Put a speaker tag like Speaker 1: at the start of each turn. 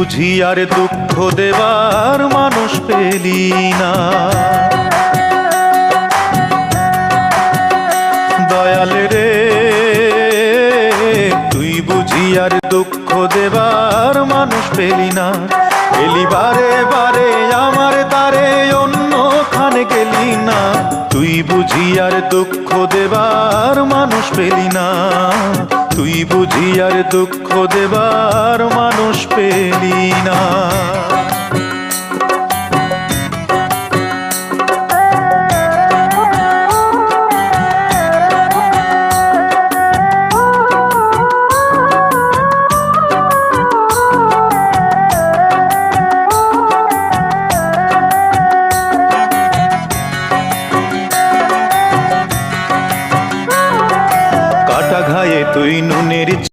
Speaker 1: বুঝি আর দুঃখ দেবার মানুষ পেলি না। দয়াল রে তুই বুঝি আর দুঃখ দেবার মানুষ পেলি না। এলি বারে বারে আমার তারে অন্যখানে গেলি না। তুই বুঝি আর দুঃখ দেবার মানুষ পেলি না। তুই বুঝি আর দুঃখ দেবার মানুষ পেলি না।